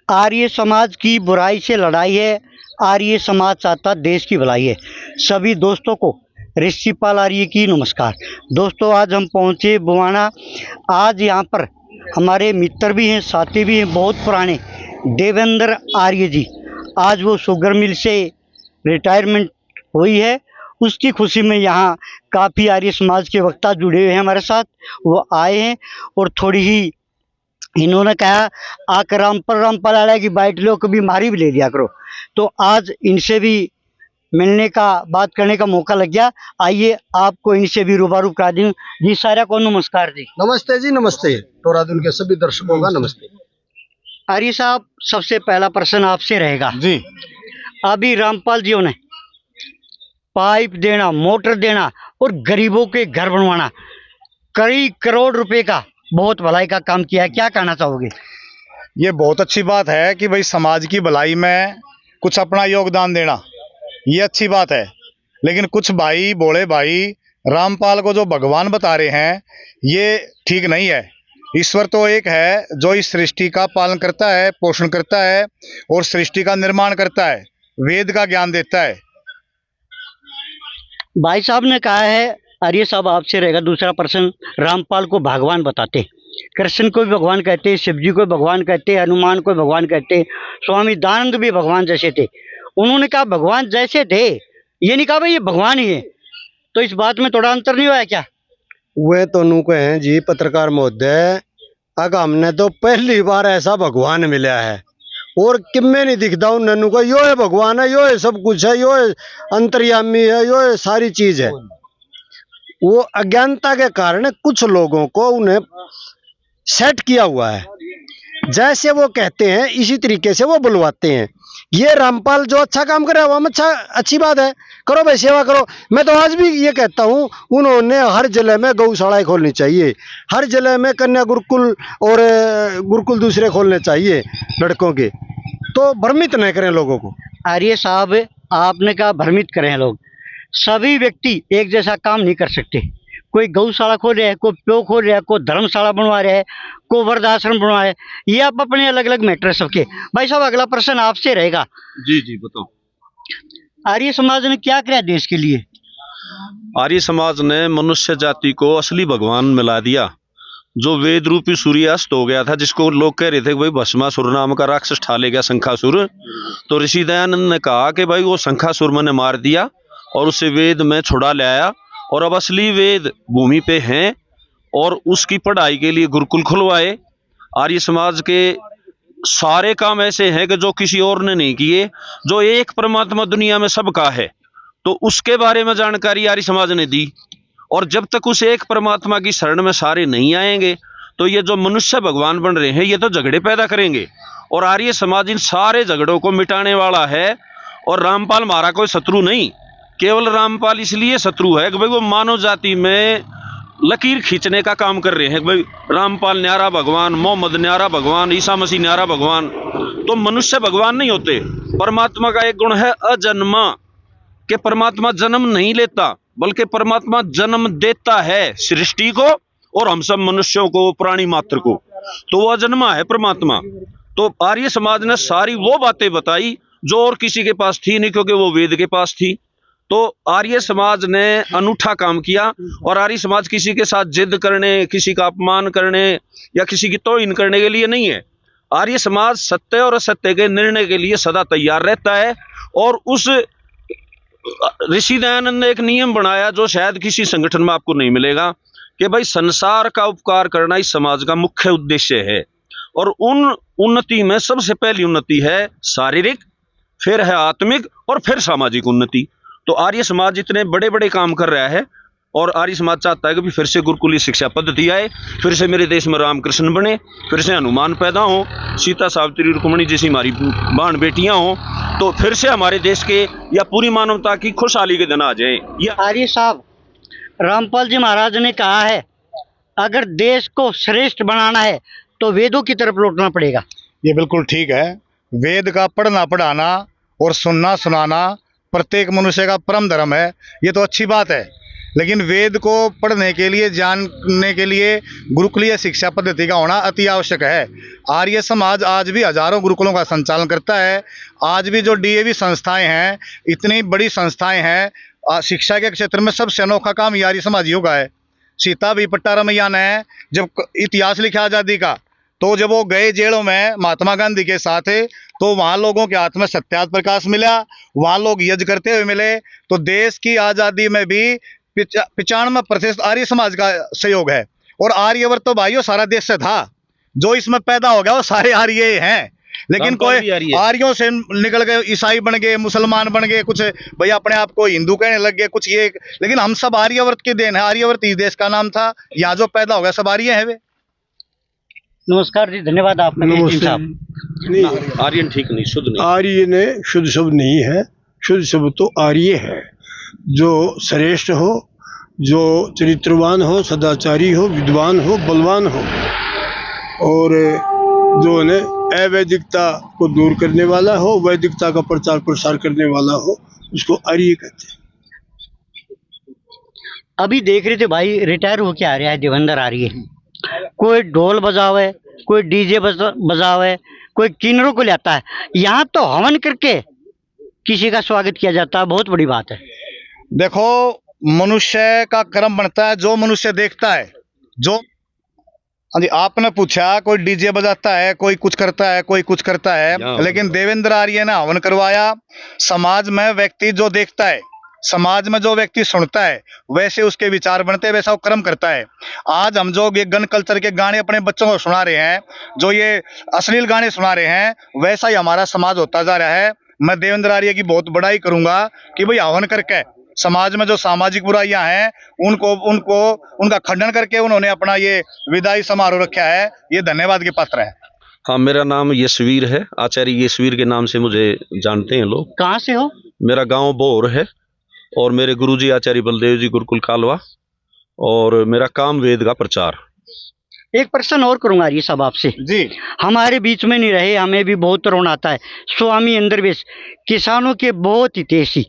आर्य समाज की बुराई से लड़ाई है, आर्य समाज चाहता देश की भलाई है। सभी दोस्तों को ऋषिपाल आर्य की नमस्कार। दोस्तों, आज हम पहुंचे बुवाना। आज यहाँ पर हमारे मित्र भी हैं, साथी भी हैं, बहुत पुराने, देवेंद्र आर्य जी। आज वो शुगर मिल से रिटायरमेंट हुई है, उसकी खुशी में यहाँ काफ़ी आर्य समाज के वक्ता जुड़े हुए हैं हमारे साथ। वो आए हैं और थोड़ी ही इन्होंने कहा आकर रामपाल आया कि बैठ लो, कभी मारी भी ले लिया करो। तो आज इनसे भी मिलने का, बात करने का मौका लग गया। आइए आपको इनसे भी रूबरू करा दूं। जी सारा को नमस्कार जी। नमस्ते जी, नमस्ते। टोरादुन के सभी दर्शकों का नमस्ते। आर्य साहब, सबसे पहला प्रश्न आपसे रहेगा जी। अभी रामपाल जी ने पाइप देना, मोटर देना और गरीबों के घर बनवाना, कई करोड़ रुपए का बहुत भलाई का काम किया है, क्या कहना चाहोगे? ये बहुत अच्छी बात है कि भाई समाज की भलाई में कुछ अपना योगदान देना, ये अच्छी बात है। लेकिन कुछ भाई, बोले भाई, रामपाल को जो भगवान बता रहे हैं, ये ठीक नहीं है। ईश्वर तो एक है जो इस सृष्टि का पालन करता है, पोषण करता है और सृष्टि का निर्माण करता है, वेद का ज्ञान देता है। भाई साहब ने कहा है, आर्य साहब आपसे रहेगा दूसरा प्रश्न, रामपाल को भगवान बताते, कृष्ण को भी भगवान कहते, शिव जी को भगवान कहते, हनुमान को भगवान कहते, स्वामी दयानंद भी भगवान जैसे थे। उन्होंने कहा भगवान जैसे थे, ये नहीं कहा भाई ये भगवान ही है। तो इस बात में थोड़ा अंतर नहीं हुआ है क्या? वे तो नु कहें जी पत्रकार महोदय, अगर हमने तो पहली बार ऐसा भगवान मिला है और किम्मे नहीं दिखता हूँ नन्नू का, यो है भगवान है, यो है सब कुछ है, यो है अंतर्यामी है, यो है सारी चीज है। वो अज्ञानता के कारण कुछ लोगों को उन्हें सेट किया हुआ है, जैसे वो कहते हैं इसी तरीके से वो बुलवाते हैं। ये रामपाल जो अच्छा काम करे वो अच्छी बात है, करो भाई, सेवा करो। मैं तो आज भी ये कहता हूँ, उन्होंने हर जिले में गौशालाएं खोलनी चाहिए, हर जिले में कन्या गुरुकुल और गुरुकुल दूसरे खोलने चाहिए लड़कों के, तो भ्रमित नहीं करें लोगों को। आर्य साहब, आपने कहा भ्रमित करें लोग, सभी व्यक्ति एक जैसा काम नहीं कर सकते। कोई गौशाला खोल रहा है, कोई प्यो खोल रहा है, कोई धर्मशाला बनवा रहा है, कोई वृद्धाश्रम बनवा है, ये आप अपने अलग अलग मैटर है सबके। भाई साहब, अगला प्रश्न आपसे रहेगा। जी जी, बताओ। आर्य समाज ने क्या किया देश के लिए? आर्य समाज ने मनुष्य जाति को असली भगवान मिला दिया। जो वेद रूपी सूर्य अस्त हो गया था, जिसको लोग कह रहे थे कि भाई भस्मासुर नाम का राक्षस ठा ले गया, शंखासुर, तो ऋषि दयानंद ने कहा कि भाई वो शंखासुर मैंने मार दिया और उसे वेद में छुड़ा ले आया, और अब असली वेद भूमि पे हैं, और उसकी पढ़ाई के लिए गुरुकुल खुलवाए। आर्य समाज के सारे काम ऐसे हैं कि जो किसी और ने नहीं किए। जो एक परमात्मा दुनिया में सबका है, तो उसके बारे में जानकारी आर्य समाज ने दी। और जब तक उस एक परमात्मा की शरण में सारे नहीं आएंगे, तो ये जो मनुष्य भगवान बन रहे हैं, ये तो झगड़े पैदा करेंगे। और आर्य समाज इन सारे झगड़ों को मिटाने वाला है। और रामपाल हमारा कोई शत्रु नहीं, केवल रामपाल इसलिए शत्रु है कि भाई वो मानव जाति में लकीर खींचने का काम कर रहे हैं। भाई रामपाल न्यारा भगवान, मोहम्मद न्यारा भगवान, ईसा मसीह न्यारा भगवान। तो मनुष्य भगवान नहीं होते। परमात्मा का एक गुण है अजन्मा, कि परमात्मा जन्म नहीं लेता, बल्कि परमात्मा जन्म देता है सृष्टि को और हम सब मनुष्यों को, प्राणी मात्र को। तो वो अजन्मा है परमात्मा। तो आर्य समाज ने सारी वो बातें बताई जो और किसी के पास थी नहीं, क्योंकि वो वेद के पास थी। तो आर्य समाज ने अनूठा काम किया। और आर्य समाज किसी के साथ जिद करने, किसी का अपमान करने या किसी की तौहीन करने के लिए नहीं है। आर्य समाज सत्य और असत्य के निर्णय के लिए सदा तैयार रहता है। और उस ऋषि दयानंद ने एक नियम बनाया जो शायद किसी संगठन में आपको नहीं मिलेगा, कि भाई संसार का उपकार करना इस समाज का मुख्य उद्देश्य है। और उन उन्नति में सबसे पहली उन्नति है शारीरिक, फिर है आत्मिक और फिर सामाजिक उन्नति। तो आर्य समाज इतने बड़े बड़े काम कर रहा है। और आर्य समाज चाहता है कि फिर से गुरुकुलीय शिक्षा पद्धति आए, फिर से मेरे देश में रामकृष्ण बने, फिर से हनुमान पैदा हो, सीता सावित्री रुक्मणी जैसी हमारी बहन बेटियां हो, तो फिर से हमारे देश के या पूरी मानवता की खुशहाली के दिन आ जाए। ये आर्य साहब, रामपाल जी महाराज ने कहा है अगर देश को श्रेष्ठ बनाना है तो वेदों की तरफ लौटना पड़ेगा। ये बिल्कुल ठीक है। वेद का पढ़ना पढ़ाना और सुनना सुनाना प्रत्येक मनुष्य का परम धर्म है। ये तो अच्छी बात है। लेकिन वेद को पढ़ने के लिए, जानने के लिए गुरुकुलीय शिक्षा पद्धति का होना अति आवश्यक है। आर्य समाज आज भी हजारों गुरुकुलों का संचालन करता है। आज भी जो डीएवी संस्थाएं हैं, इतनी बड़ी संस्थाएं हैं, शिक्षा के क्षेत्र में सबसे अनोखा काम आर्य समाजियों का है। सीता भी पट्टारमैया ने जब इतिहास लिखा आज़ादी का, तो जब वो गए जेलों में महात्मा गांधी के साथ, तो वहाँ लोगों के हाथ में सत्याग्रह प्रकाश मिला, वहाँ लोग यज्ञ करते हुए मिले। तो देश की आज़ादी में भी 95% आर्य समाज का सहयोग है। और आर्यवर्त तो भाइयों सारा देश से था, जो इसमें पैदा हो गया वो सारे आर्य हैं। लेकिन कोई आर्यों से निकल गए ईसाई बन गए, मुसलमान बन गए, कुछ भैया अपने आप को हिंदू कहने लग गए, कुछ ये, लेकिन हम सब आर्यवर्त के देन है। आर्यवर्त इस देश का नाम था, यहाँ जो पैदा हो गया सब आर्य है वे। नमस्कार जी, धन्यवाद आपका। नहीं, आर्यन ठीक नहीं, शुद्ध नहीं। आर्य ने शुद्ध शब्द नहीं है, शुद्ध शब्द तो आर्य है। जो श्रेष्ठ हो, जो चरित्रवान हो, सदाचारी हो, विद्वान हो, बलवान हो, और जो है अवैदिकता को दूर करने वाला हो, वैदिकता का प्रचार प्रसार करने वाला हो, उसको आर्य कहते हैं। अभी देख रहे थे भाई, रिटायर होके आ रहा है देवेंद्र आर्य। कोई ढोल बजावे, कोई डीजे बजावे, कोई किन्नरों को लाता है। यहाँ तो हवन करके किसी का स्वागत किया जाता है, बहुत बड़ी बात है। देखो, मनुष्य का कर्म बनता है जो मनुष्य देखता है। जो जी आपने पूछा, कोई डीजे बजाता है, कोई कुछ करता है, कोई कुछ करता है, लेकिन देवेंद्र आर्य ने हवन करवाया। समाज में व्यक्ति जो देखता है, समाज में जो व्यक्ति सुनता है, वैसे उसके विचार बनते हैं, वैसा वो कर्म करता है। आज हम जो ये गन कल्चर के गाने अपने बच्चों को सुना रहे हैं, जो ये अश्लील गाने सुना रहे हैं, वैसा ही हमारा समाज होता जा रहा है। मैं देवेंद्र आर्य की बहुत बड़ाई करूंगा कि भाई हवन करके समाज में जो सामाजिक बुराइयां हैं उनका खंडन करके उन्होंने अपना ये विदाई समारोह रखा है। ये धन्यवाद के पात्र है। हाँ, मेरा नाम यशवीर है, आचार्य यशवीर के नाम से मुझे जानते हैं लोग। कहाँ से हो? मेरा गांव बोर है और मेरे गुरुजी आचार्य बलदेव जी गुरुकुल कालवा, और मेरा काम वेद का प्रचार। एक प्रश्न और करूंगा ये सब आपसे जी। हमारे बीच में नहीं रहे, हमें भी बहुत रोना आता है। स्वामी इंद्रवेश किसानों के बहुत हितैषी,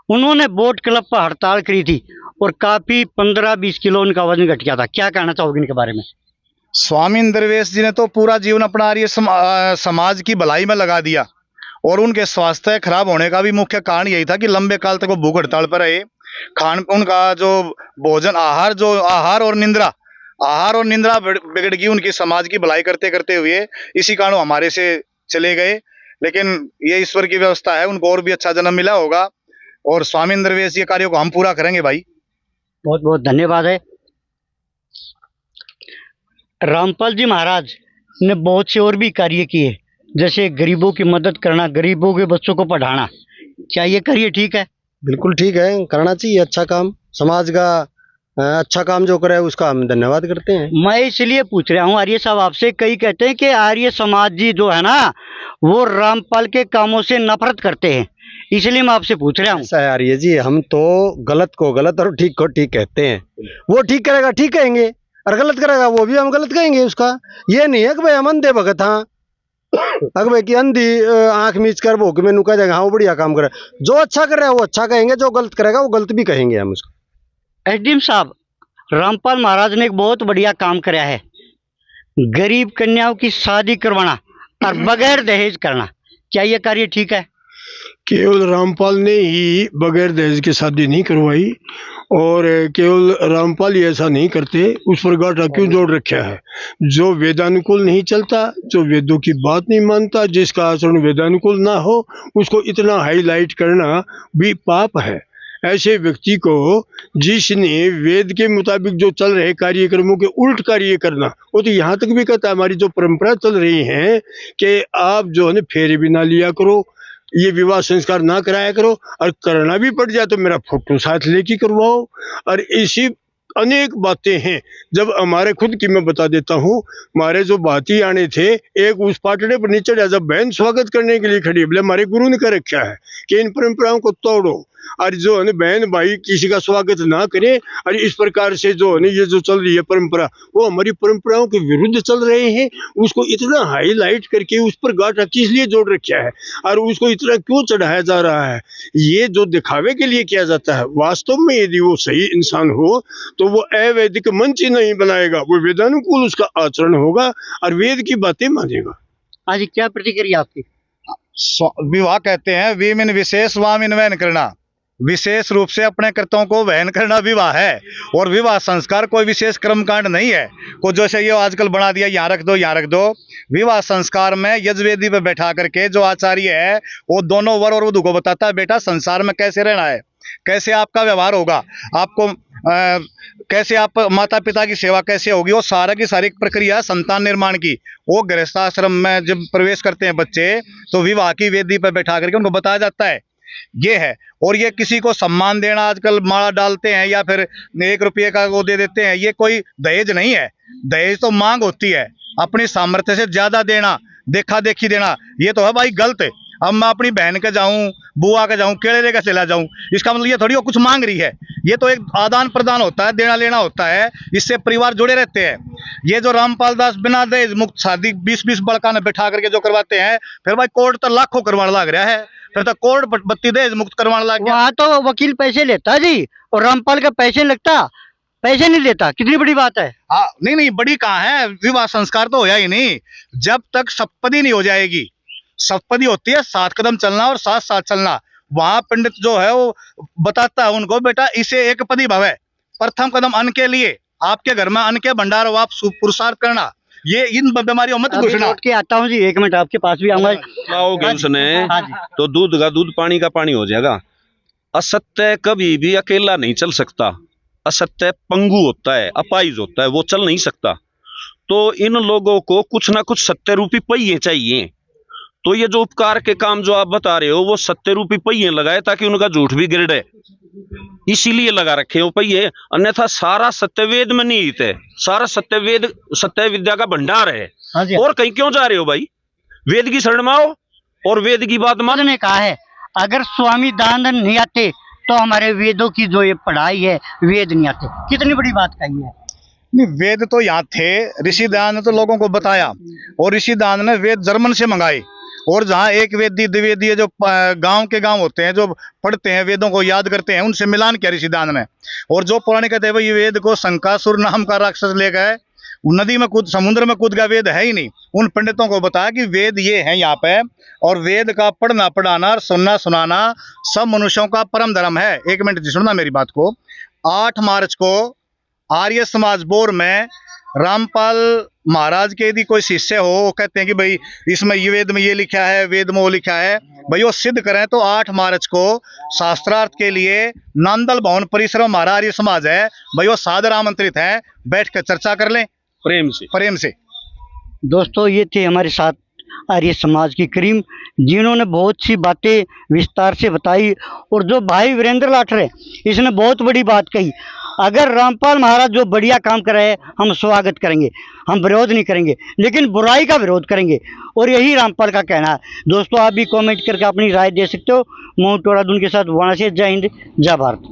उन्होंने बोट क्लब पर हड़ताल करी थी और काफी 15-20 किलो उनका वजन घट गया था। क्या कहना चाहोगे इनके बारे में? स्वामी इंद्रवेश जी ने तो पूरा जीवन अपना आर्य समाज की भलाई में लगा दिया, और उनके स्वास्थ्य खराब होने का भी मुख्य कारण यही था कि लंबे काल तक वो भूख हड़ताल पर रहे। उनका जो भोजन, आहार और निंद्रा बिगड़ गई उनकी समाज की भलाई करते करते हुए। इसी कारण हमारे से चले गए, लेकिन ये ईश्वर की व्यवस्था है, उनको और भी अच्छा जन्म मिला होगा, और स्वामी इंद्रवेश जी कार्यों को हम पूरा करेंगे भाई। बहुत बहुत धन्यवाद है। रामपाल जी महाराज ने बहुत से और भी कार्य किए, जैसे गरीबों की मदद करना, गरीबों के बच्चों को पढ़ाना। क्या ये कार्य ठीक है? बिल्कुल ठीक है, करना चाहिए अच्छा काम। समाज का अच्छा काम जो करे उसका हम धन्यवाद करते हैं। मैं इसलिए पूछ रहा हूँ आर्य साहब आपसे, कई कहते हैं कि आर्य समाज जी जो है ना, वो रामपाल के कामों से नफरत करते हैं, इसलिए मैं आपसे पूछ रहा हूँ। ऐसा है आर्य जी, हम तो गलत को गलत और ठीक को ठीक कहते हैं। वो ठीक करेगा ठीक कहेंगे, और गलत करेगा वो भी हम गलत कहेंगे उसका। ये नहीं है कि भाई हम अंधे भगत, हाँ अगर भाई की अंधी आंख मीच कर वो कि मैंने कह जाएगा हाँ वो बढ़िया काम करे। जो अच्छा कर रहा है वो अच्छा कहेंगे, जो गलत करेगा वो गलत भी कहेंगे हम उसको। एसडीएम साहब, रामपाल महाराज ने एक बहुत बढ़िया काम कराया है, गरीब कन्याओं की शादी करवाना और बगैर दहेज करना। क्या ये कार्य ठीक है? केवल रामपाल ने ही बगैर दहेज की शादी नहीं करवाई, और केवल रामपाल ही ऐसा नहीं करते, उस पर गांठा क्यों जोड़ रखा है? जो वेदानुकूल नहीं चलता, जो वेदों की बात नहीं मानता, जिसका आचरण वेदानुकूल ना हो, उसको इतना हाईलाइट करना भी पाप है। ऐसे व्यक्ति को जिसने वेद के मुताबिक जो चल रहे कार्यक्रमों के उल्ट कार्य करना, वो तो यहाँ तक भी कहता है, हमारी जो परंपरा चल रही है कि आप जो है फेरे भी ना लिया करो, ये विवाह संस्कार ना कराया करो, और करना भी पड़ जाए तो मेरा फोटो साथ लेके करवाओ। और इसी अनेक बातें हैं। जब हमारे खुद की मैं बता देता हूँ, हमारे जो भाती आने थे, एक उस पाटड़े पर नीचे जब बहन स्वागत करने के लिए खड़ी, बोले हमारे गुरु ने कह रखा है कि इन परंपराओं को तोड़ो, और जो है ना बहन भाई किसी का स्वागत ना करे, और इस प्रकार से जो है ना ये जो चल रही है परंपरा, वो हमारी परंपराओं के विरुद्ध चल रहे हैं। उसको इतना हाईलाइट करके उस पर गांठा किस लिए जोड़ रखा है और उसको इतना क्यों चढ़ाया जा रहा है? ये जो दिखावे के लिए किया जाता है। वास्तव में यदि वो सही इंसान हो तो वो अवैदिक मंच ही नहीं बनाएगा, वो वेदानुकूल उसका आचरण होगा और वेद की बातें मानेगा। हाँ जी, क्या प्रतिक्रिया आपकी? विवाह कहते हैं विमिन विशेष वामिन वहन करना, विशेष रूप से अपने कर्तव्यों को वहन करना विवाह है। और विवाह संस्कार कोई विशेष कर्मकांड नहीं है को जैसे ये आजकल बना दिया यहाँ रख दो यहाँ रख दो। विवाह संस्कार में यज्ञवेदी पे बैठा करके जो आचार्य है वो दोनों वर और वधू को बताता है बेटा संसार में कैसे रहना है, कैसे आपका व्यवहार होगा, आपको कैसे आप माता पिता की सेवा कैसे होगी। वो सारा की सारी प्रक्रिया संतान निर्माण की वो गृहस्थाश्रम में जब प्रवेश करते हैं बच्चे तो विवाह की वेदी पर बैठा करके उनको बताया जाता है ये है। और ये किसी को सम्मान देना आजकल माला डालते हैं या फिर 1 रुपये का वो दे देते हैं, ये कोई दहेज नहीं है। दहेज तो मांग होती है, अपनी सामर्थ्य से ज्यादा देना, देखा देखी देना, ये तो है भाई गलत है। अब मैं अपनी बहन के जाऊं, बुआ के जाऊं, केले लेकर चला जाऊं, इसका मतलब ये थोड़ी वो कुछ मांग रही है। ये तो एक आदान प्रदान होता है, देना लेना होता है, इससे परिवार जुड़े रहते हैं। ये जो रामपाल दास बिना दहेज मुक्त शादी 20-20 बड़का ने बैठा करके जो करवाते हैं, फिर भाई कोर्ट तो लाखों करवाने लग रहा है, फिर तो कोर्ट बत्ती दहेज मुक्त करवाने लग गया। वहाँ तो वकील पैसे लेता जी, और रामपाल का पैसे लगता, पैसे नहीं लेता। कितनी बड़ी बात है। हाँ नहीं बड़ी कहाँ है, विवाह संस्कार तो होया ही नहीं जब तक सप्तपदी नहीं हो जाएगी। सप्तपदी होती है 7 कदम चलना और 7 साथ चलना। वहां पंडित जो है वो बताता है उनको बेटा इसे एक पदी भव है, प्रथम कदम अन्न के लिए, आपके घर में अन्न के भंडार हो, आप पुरुषार्थ करना, ये इन बीमारियों मत घुसना। लौट के आता हूँ जी, 1 मिनट आपके पास भी आऊंगा। लाओगे उसने तो दूध का दूध पानी का पानी हो जाएगा। असत्य कभी भी अकेला नहीं चल सकता, असत्य पंगु होता है, अपाइज होता है, वो चल नहीं सकता। तो इन लोगों को कुछ ना कुछ सत्य रूपी पहिए चाहिए। तो ये जो उपकार के काम जो आप बता रहे हो वो सत्य रूपी पहिए लगाए ताकि उनका झूठ भी गिरड़े, इसीलिए लगा रखे हो पहिए। अन्यथा सारा सत्य वेद में निहित है, सारा सत्य वेद सत्य विद्या का भंडार है। हाँ जी। और कहीं क्यों जा रहे हो भाई? वेद की शरण में आओ और वेद की बात मान। ने कहा है अगर स्वामी दानंद नहीं आते तो हमारे वेदों की जो ये पढ़ाई है वेद नहीं आते। कितनी बड़ी बात कही है। नहीं वेद तो यहाँ थे, ऋषि दान ने तो लोगों को बताया और ऋषि दान ने वेद जर्मन से मंगाए। और जहाँ एक वेदी द्विवेदी जो गांव के गांव होते हैं जो पढ़ते हैं वेदों को याद करते हैं, उनसे मिलान किया ऋषिदान ने। और जो पुराने कहते हैं भाई ये वेद को शंकासुर नाम का राक्षस ले गए, नदी में कूद समुद्र में कूद का वेद है ही नहीं। उन पंडितों को बताया कि वेद ये है यहाँ पे, और वेद का पढ़ना पढ़ाना और सुनना सुनाना सब मनुष्यों का परम धर्म है। 1 मिनट जी सुनना मेरी बात को। 8 मार्च को आर्य समाज बोर में रामपाल महाराज के यदि कोई शिष्य हो, वो कहते हैं कि भाई इसमें ये वेद में ये लिखा है, वेद में वो लिखा है, भाई वो सिद्ध करें तो 8 मार्च को शास्त्रार्थ के लिए नांदल भवन परिसर में हमारा आर्य समाज है, भाई वो सादर आमंत्रित है, बैठ कर चर्चा कर लें प्रेम से। प्रेम से। दोस्तों ये थे हमारे साथ आर्य समाज की करीम, जिन्होंने बहुत सी बातें विस्तार से बताई। और जो भाई वीरेंद्र लाठरे इसने बहुत बड़ी बात कही, अगर रामपाल महाराज जो बढ़िया काम कर रहे हैं हम स्वागत करेंगे, हम विरोध नहीं करेंगे, लेकिन बुराई का विरोध करेंगे। और यही रामपाल का कहना है। दोस्तों आप भी कमेंट करके अपनी राय दे सकते हो। मैं टोरादुन के साथ वाणा से। जय हिंद, जय भारत।